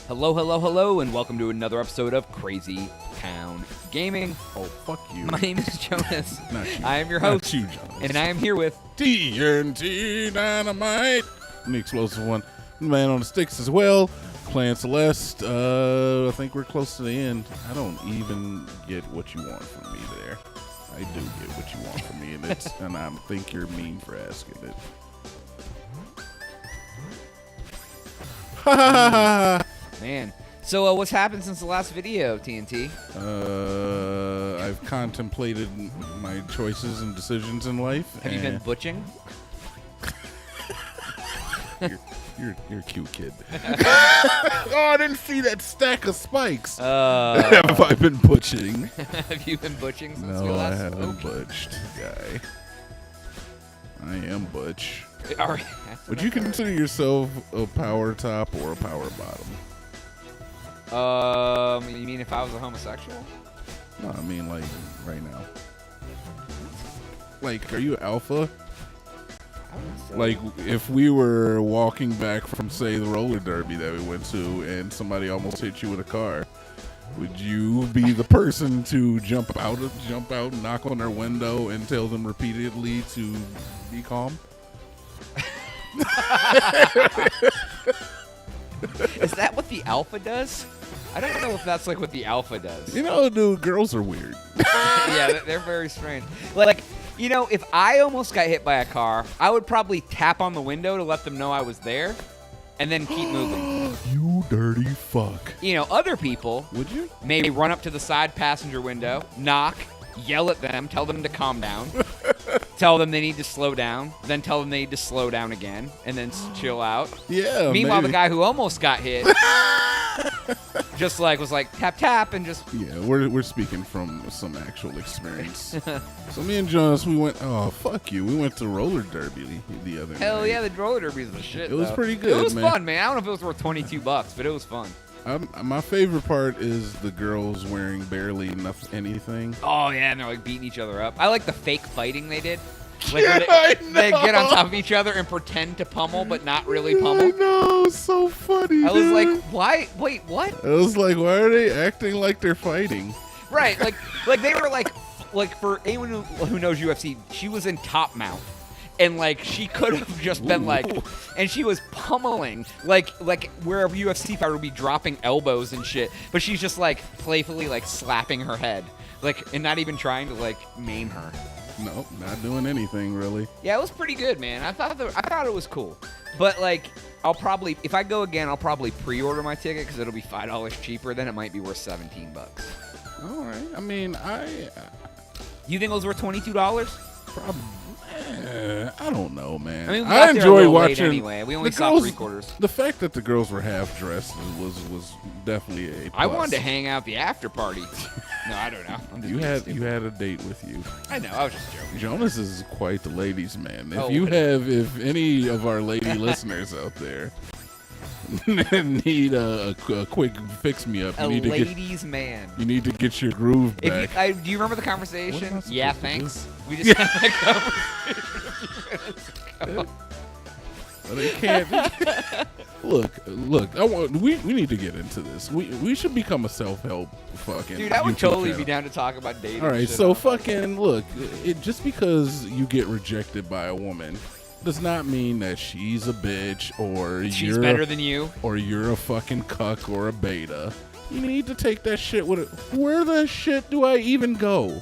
Hello, hello, hello, and welcome to another episode of Crazy Town Gaming. Oh, fuck you. My name is Jonas. Not you. I am your host. Not you, Jonas. And I am here with TNT Dinomight. The explosive one. The man on the sticks as well. Playing Celeste. I think we're close to the end. I don't even get what you want from me there. I do get what you want from me, and and I think you're mean for asking it. Ha ha ha ha. Man. So what's happened since the last video, TNT? I've contemplated my choices and decisions in life. Have you been butching? You're a cute kid. Oh, I didn't see that stack of spikes. Have I been butching? Have you been butching since No, your I last haven't butched, guy. I am butch. All right. Would you consider yourself a power top or a power bottom? You mean if I was a homosexual? No, I mean like right now. Like, are you alpha? I wouldn't say. Like, if we were walking back from, say, the roller derby that we went to, and somebody almost hit you with a car, would you be the person to jump out, knock on their window, and tell them repeatedly to be calm? Is that what the alpha does? I don't know if that's like what the alpha does. You know, dude, girls are weird. Yeah, they're very strange. Like, you know, if I almost got hit by a car, I would probably tap on the window to let them know I was there, and then keep moving. You dirty fuck. You know, other people Would you? maybe run up to the side passenger window, knock, yell at them, tell them to calm down, tell them they need to slow down, then tell them they need to slow down again, and then chill out. Yeah. Meanwhile, maybe. the guy who almost got hit just like was like tap tap and just Yeah, we're speaking from some actual experience. So me and Jonas, we went. Oh fuck you! We went to roller derby the other night. hell yeah, the roller derby's the shit. It was though. pretty good, It was man. fun, man. I don't know if it was worth $22, but it was fun. My favorite part is the girls wearing barely anything. Oh yeah, and they're like beating each other up. I like the fake fighting they did. Like Yeah, they get on know. top of each other and pretend to pummel, but not really I pummel. know, it's so funny. I was dude. like, why? Wait, what? I was like, why are they acting like they're fighting? Right, like they were like for anyone who knows UFC, she was in top mount. And like she could have just been like, and she was pummeling like where a UFC fighter would be dropping elbows and shit, but she's just like playfully like slapping her head, like and not even trying to like maim her. Nope, not doing anything really. Yeah, it was pretty good, man. I thought it was cool, but like I'll probably if I go again, I'll probably pre-order my ticket because it'll be $5 cheaper. Then it might be worth $17. All right, I mean, You think it was worth $22? probably. I don't know, man. I mean, we I got there a enjoy little late watching. anyway. We only the saw girls, 3/4. The fact that the girls were half dressed was definitely a plus. I wanted to hang out the after party. No, I don't know. I'm just You being had stupid. you had a date with you. I know. I was just joking. Jonas is quite the ladies' man. Oh, If any of our lady listeners out there need a quick fix me up, A ladies' man. you need to get your groove back. Do you remember the conversation? What am I Yeah, supposed to thanks. We just had that conversation a few minutes ago. But they can't. Look. We need to get into this. We should become a self-help fucking. Dude, I would YouTube totally channel. be down to talk about dating. All right, shit so on- fucking look. Just because you get rejected by a woman does not mean that she's a bitch or she's you're better than you. or you're a fucking cuck or a beta. You need to take that shit with it. Where the shit do I even go?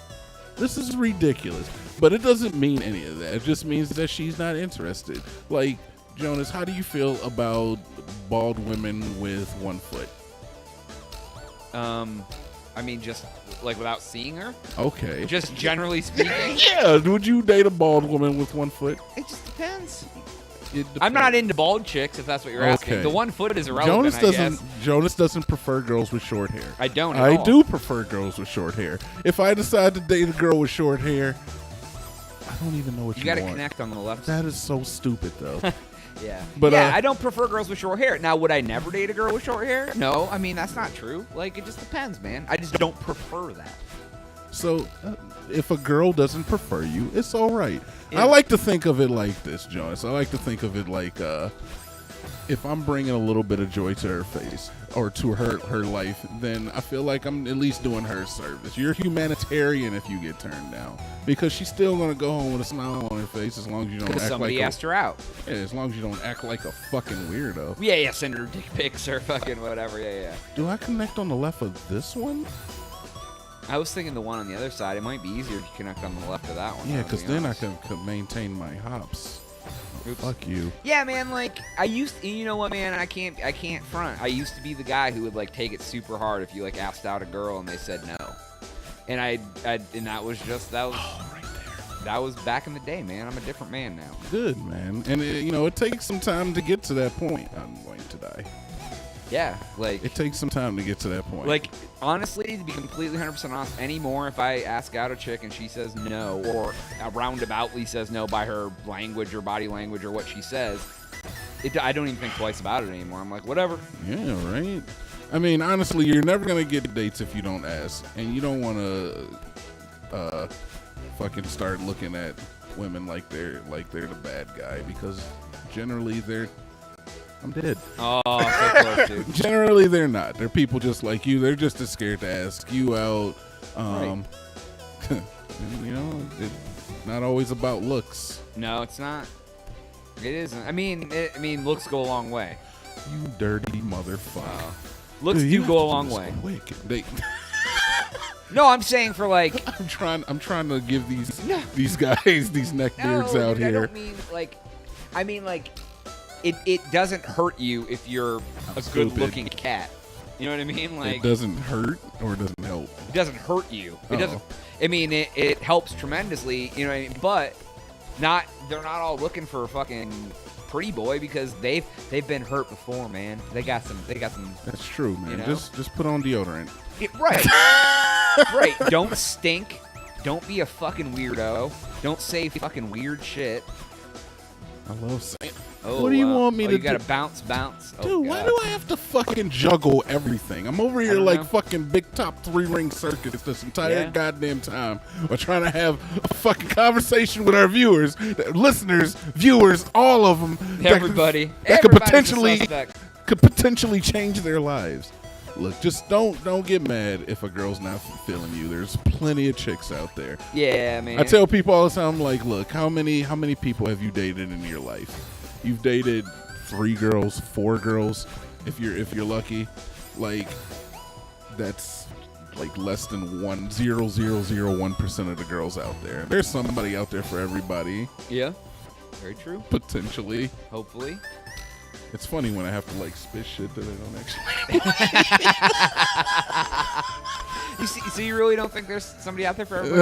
This is ridiculous. But it doesn't mean any of that. It just means that she's not interested. Like, Jonas, how do you feel about bald women with 1 foot? I mean, just like without seeing her. Okay. Just generally speaking. Yeah, would you date a bald woman with 1 foot? It just depends. It I'm not depends. into bald chicks, if that's what you're asking. Okay. The 1 foot is irrelevant. Jonas doesn't prefer girls with short hair. I don't. At I all. do prefer girls with short hair. If I decide to date a girl with short hair, I don't even know what You you got to want. connect on the left. That is so stupid, though. Yeah. But, yeah, I don't prefer girls with short hair. Now, would I never date a girl with short hair? No. I mean, that's not true. Like, it just depends, man. I just don't prefer that. So if a girl doesn't prefer you, it's all right. Yeah. I like to think of it like this, Jonas. I like to think of it like if I'm bringing a little bit of joy to her face or to her life, then I feel like I'm at least doing her a service. You're humanitarian if you get turned down, because she's still gonna go home with a smile on her face as long as you don't act somebody like asked her out. Yeah, as long as you don't act like a fucking weirdo. Yeah, send her dick pics or fucking whatever. Yeah. Do I connect on the left of this one? I was thinking the one on the other side. It might be easier to connect on the left of that one. Yeah, because then I can maintain my hops. Oops. Fuck you. Yeah, man. Like you know what, man? I can't front. I used to be the guy who would like take it super hard if you like asked out a girl and they said no, and and that was right there. That was back in the day, man. I'm a different man now. Good, man. And it takes some time to get to that point. I'm going to die. Yeah, like it takes some time to get to that point. Like, honestly, to be completely 100% honest, anymore, if I ask out a chick and she says no, or roundaboutly says no by her language or body language or what she says, I don't even think twice about it anymore. I'm like, whatever. Yeah, right. I mean, honestly, you're never gonna get dates if you don't ask, and you don't want to fucking start looking at women like they're the bad guy, because generally I'm dead. Oh, so close, dude. Generally, they're not. They're people just like you. They're just as scared to ask you out. Right. It's not always about looks. No, it's not. It isn't. I mean, looks go a long way. You dirty motherfucker. Looks Dude, do go a long way. Quick. No, I'm saying for like. I'm trying to give these guys these neckbeards out dude, here. I don't mean like. I mean like. It doesn't hurt you if you're a good-looking cat. You know what I mean? Like, it doesn't hurt or it doesn't help. It doesn't hurt you. It doesn't. I mean, it helps tremendously. You know what I mean? But they're not all looking for a fucking pretty boy, because they've been hurt before, man. They got some. That's true, man. You know? Just put on deodorant. Right. Right. Don't stink. Don't be a fucking weirdo. Don't say fucking weird shit. I love saying. Oh, what do you want me to do? You gotta bounce. Dude, why do I have to fucking juggle everything? I'm over here like fucking big top 3-ring circus this entire goddamn time. We're trying to have a fucking conversation with our viewers, listeners, viewers, all of them. Everybody. That could potentially change their lives. Look, just don't get mad if a girl's not feeling you. There's plenty of chicks out there. Yeah, man. I tell people all the time, I'm like, look, how many people have you dated in your life? You've dated 3 girls, 4 girls, if you're lucky. Like, that's like less than 0.0001% of the girls out there. There's somebody out there for everybody. Yeah, very true. Potentially. Hopefully. It's funny when I have to like spit shit that I don't actually. So you really don't think there's somebody out there for everybody?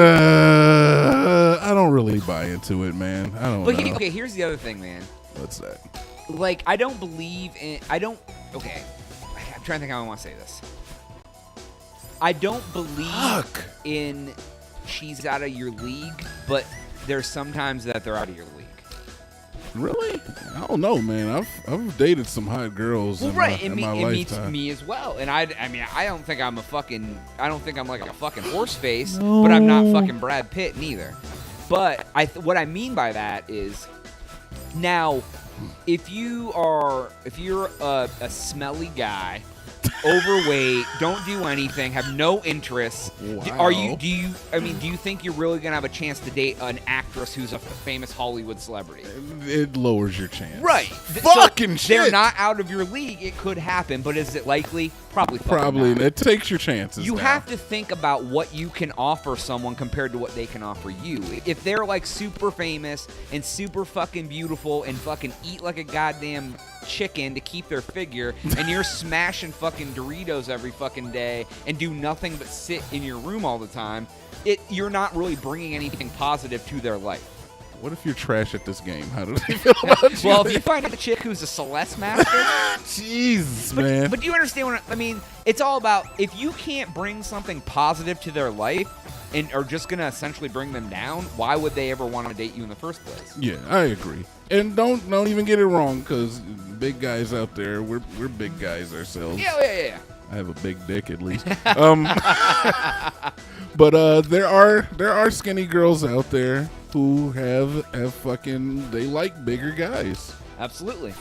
I don't really buy into it, man. I don't know. Okay, here's the other thing, man. What's that? Like, I don't believe in. Okay, I'm trying to think how I want to say this. I don't believe in she's out of your league, but there's sometimes that they're out of your league. Really? I don't know, man. I've dated some hot girls in my lifetime. Me as well. And I don't think I'm like a fucking horse face, but I'm not fucking Brad Pitt neither. But what I mean by that is, now, if you're a smelly guy, overweight, don't do anything, have no interests. Wow. Do you think you're really gonna have a chance to date an actress who's a famous Hollywood celebrity? It lowers your chance. Right. Fucking shit. They're not out of your league. It could happen, but is it likely? Probably. Not. It takes your chances. You have to think about what you can offer someone compared to what they can offer you. If they're like super famous and super fucking beautiful and fucking eat like a goddamn chicken to keep their figure, and you're smashing fucking Doritos every fucking day and do nothing but sit in your room all the time, you're not really bringing anything positive to their life. What if you're trash at this game? How do they feel about you? Well, if you find a chick who's a Celeste master, Jesus, man. But do you understand what I mean? It's all about, if you can't bring something positive to their life and are just gonna essentially bring them down, why would they ever want to date you in the first place? Yeah, I agree. And don't even get it wrong, because big guys out there, we're big guys ourselves. Yeah. I have a big dick, at least. But there are skinny girls out there who have fucking, they like bigger guys. Absolutely.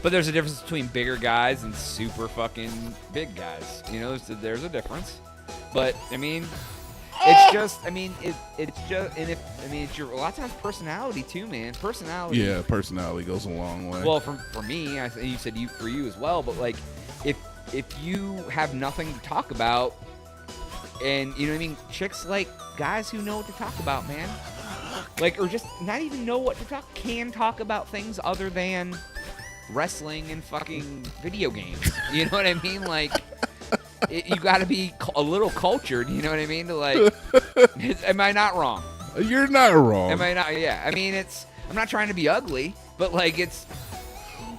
But there's a difference between bigger guys and super fucking big guys. You know, there's a difference. But I mean, it's just, I mean, it's just, and it's your, a lot of times personality too, man. Personality. Yeah, personality goes a long way. Well, for me, you said for you as well. But like, if you have nothing to talk about, and you know what I mean, chicks like guys who know what to talk about, man. Like, or just not even know what to can talk about things other than wrestling and fucking video games. You know what I mean? Like, you got to be a little cultured. You know what I mean? To like, am I not wrong? You're not wrong. Am I not? Yeah. I mean, I'm not trying to be ugly, but like, it's.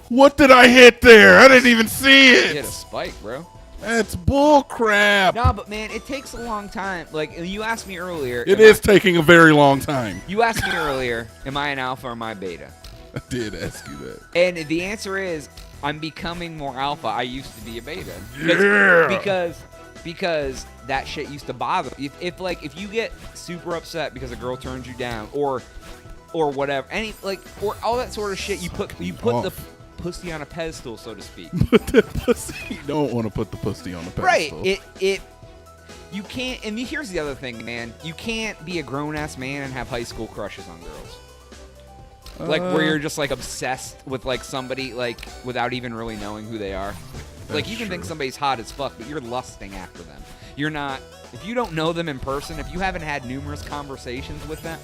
What did I hit there? I didn't even see it. You hit a spike, bro. That's bull crap. No, but man, it takes a long time. Like, you asked me earlier. It is taking a very long time. You asked me earlier, am I an alpha or am I beta? I did ask you that. And the answer is, I'm becoming more alpha. I used to be a beta. Yeah. Because that shit used to bother me. If you get super upset because a girl turns you down or whatever, or all that sort of shit, you put the pussy on a pedestal, so to speak. Put the pussy. You don't want to put the pussy on the pedestal. Right. You can't. And here's the other thing, man. You can't be a grown ass man and have high school crushes on girls. Like, where you're just like obsessed with like somebody, like, without even really knowing who they are. Like, you can think somebody's hot as fuck, but you're lusting after them. You're not. If you don't know them in person, if you haven't had numerous conversations with them,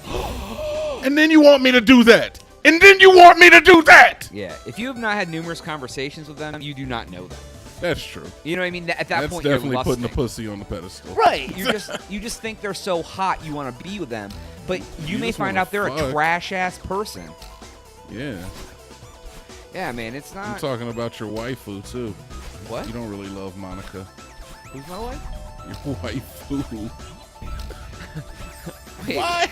and then you want me to do that. And then you want me to do that. Yeah, if you have not had numerous conversations with them, you do not know them. That's true. You know what I mean? At that That's point, definitely you're lusting. putting the pussy on the pedestal. Right. You just think they're so hot, you want to be with them, but you may find out they're a trash ass person. Yeah. Yeah, man, it's not. I'm talking about your waifu too. What? You don't really love Monica. Who's my wife? Your waifu. Wait, What?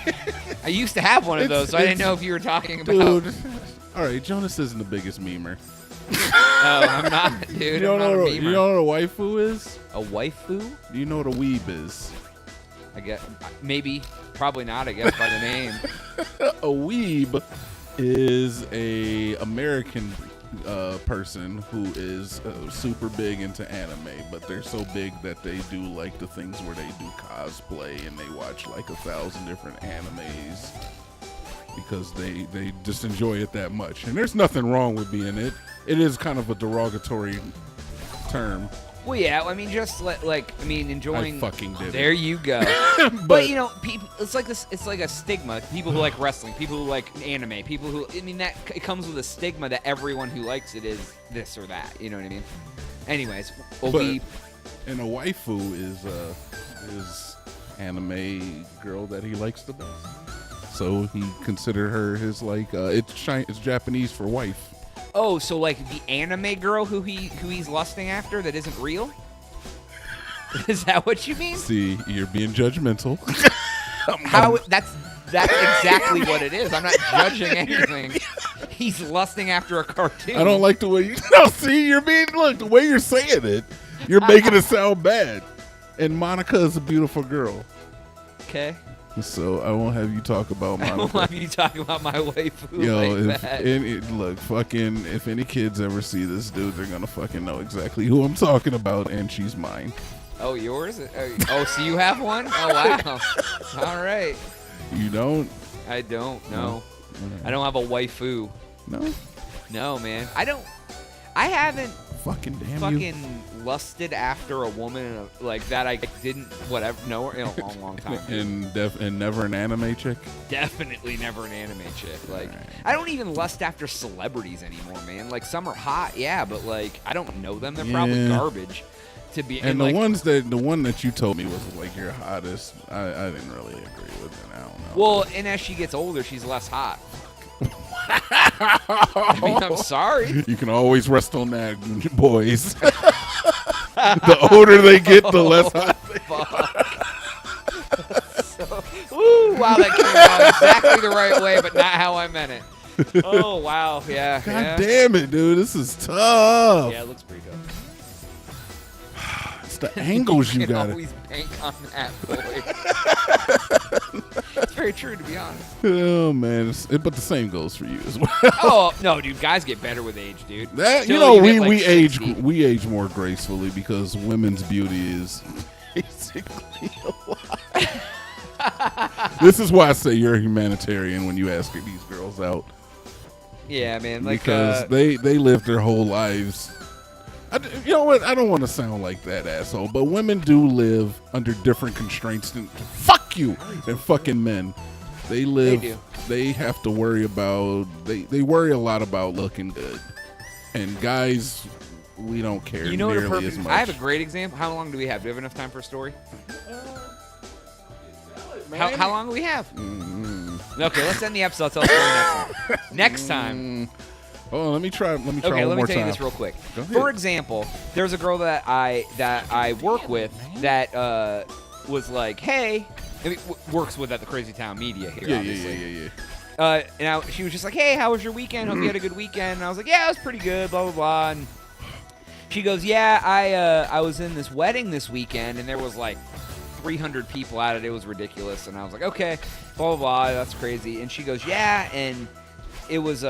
I used to have one of those, so I didn't know if you were talking about. Dude. All right, Jonas isn't the biggest memer. No, I'm not, dude. You don't know what a waifu is? A waifu? Do you know what a weeb is? I guess maybe, probably not. I guess by the name. A weeb is a American person who is super big into anime, but they're so big that they do like the things where they do cosplay and they watch like 1,000 different animes because they just enjoy it that much. And there's nothing wrong with being it. It is kind of a derogatory term. Well, yeah. I mean, just enjoying. I fucking did There it. you go. but you know, people. It's like this. It's like a stigma. People who like wrestling, people who like anime, people who. I mean, that it comes with a stigma that everyone who likes it is this or that. You know what I mean? Anyways, And a waifu is anime girl that he likes the best. So he considered her his like it's Japanese for wife. Oh, so like the anime girl who he's lusting after that isn't real? Is that what you mean? See, you're being judgmental. That's exactly what it is. I'm not judging anything. He's lusting after a cartoon. I don't like the way you. No, see, the way you're saying it, you're making it sound bad. And Monica is a beautiful girl. Okay. So I won't have you talk about Monica. I won't have you talk about my waifu. Yo, like that. Look, fucking, if any kids ever see this dude, they're gonna fucking know exactly who I'm talking about, and she's mine. Oh, yours? Oh, so you have one? Oh, wow. All right. You don't? I don't. No. No. I don't have a waifu. No? No, man. I haven't Fucking damn fucking you. lusted after a woman like that. I didn't know her in a long, long time. And never an anime chick? Definitely never an anime chick. Like, Right. I don't even lust after celebrities anymore, man. Like, some are hot, yeah, but like, I don't know them. They're probably garbage. To be And like, the one that you told me was like your hottest, I didn't really agree with it. I don't know. well, and as she gets older, she's less hot. I mean, I'm sorry. You can always rest on that, boys. The older they get, the less hot they Ooh, wow, that came out exactly the right way, but not how I meant it. Oh, wow, yeah. God damn it, dude. This is tough. Yeah, it looks pretty good. It's the angles you can got. always bank on that, boy. It's very true, to be honest. Oh man, but the same goes for you as well. Oh no, dude, guys get better with age, dude. That Till you get, like, we 60. age more gracefully because women's beauty is basically a lie. This is why I say you're a humanitarian when you ask these girls out. Yeah, man. Like, because they live their whole lives. You know what? I don't want to sound like that asshole, but women do live under different constraints than fucking men. They live. They have to worry about. They worry a lot about looking good, and guys, we don't care nearly as much. I have a great example. How long do we have? Do we have enough time for a story? How long do we have? Okay, let's end the episode. I'll tell the story next time. Oh, let me try. Okay, one let me more tell time. you this real quick. Go ahead. For example, there's a girl that I work with that was like, hey, I mean, works with at the Crazy Town Media here. Obviously. And she was just like, hey, how was your weekend? Hope you had a good weekend. And I was like, yeah, it was pretty good. Blah blah blah. And she goes, yeah, I was in this wedding this weekend, and there was like 300 people at it. It was ridiculous. And I was like, okay, blah blah blah. That's crazy. And she goes, yeah, and it was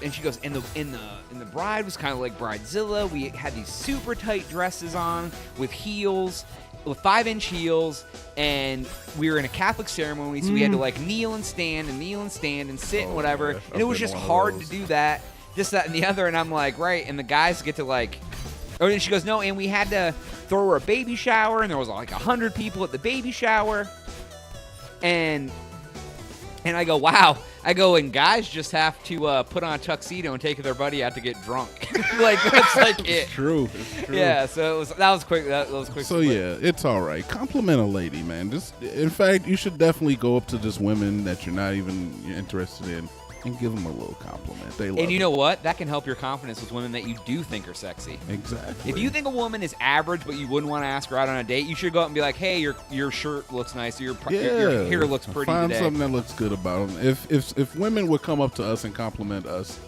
and she goes, and the bride was kind of like Bridezilla. We had these super tight dresses on with heels, with 5-inch heels, and we were in a Catholic ceremony, so we had to like kneel and stand and sit and whatever. Yeah, and it was just hard to do that, this, that, and the other. And I'm like, right. And the guys get to like, oh, and she goes, no, and we had to throw her a baby shower, and there was like 100 people at the baby shower, and I go, wow. I go, and guys just have to put on a tuxedo and take their buddy out to get drunk. Like, that's like it. It's true. Yeah, so that was quick. That was quick. So yeah, it's all right. Compliment a lady, man. In fact, you should definitely go up to just women that you're not even interested in and give them a little compliment. They love And you it. know what? That can help your confidence with women that you do think are sexy. Exactly. If you think a woman is average, but you wouldn't want to ask her out on a date, you should go up and be like, "Hey, your shirt looks nice. Your hair looks pretty Find today." something that looks good about them. If women would come up to us and compliment us,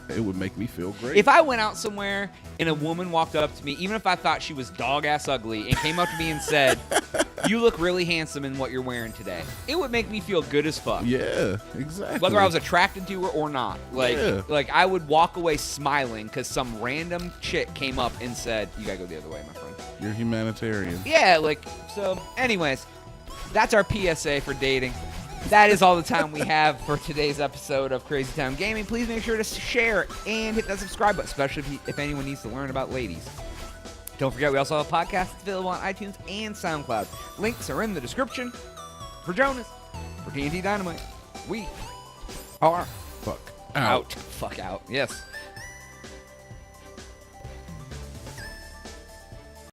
it would make me feel great. If I went out somewhere and a woman walked up to me, even if I thought she was dog-ass ugly, and came up to me and said, "You look really handsome in what you're wearing today," it would make me feel good as fuck. Yeah, exactly. Whether I was attracted to her or not. Like I would walk away smiling because some random chick came up and said, "You gotta go the other way, my friend." You're humanitarian. Yeah, so anyways, that's our PSA for dating. That is all the time we have for today's episode of Crazy Town Gaming. Please make sure to share and hit that subscribe button, especially if anyone needs to learn about ladies. Don't forget, we also have a podcast that's available on iTunes and SoundCloud. Links are in the description. For Jonas, for TNT Dinomight, we are Fuck out. Fuck out. Yes.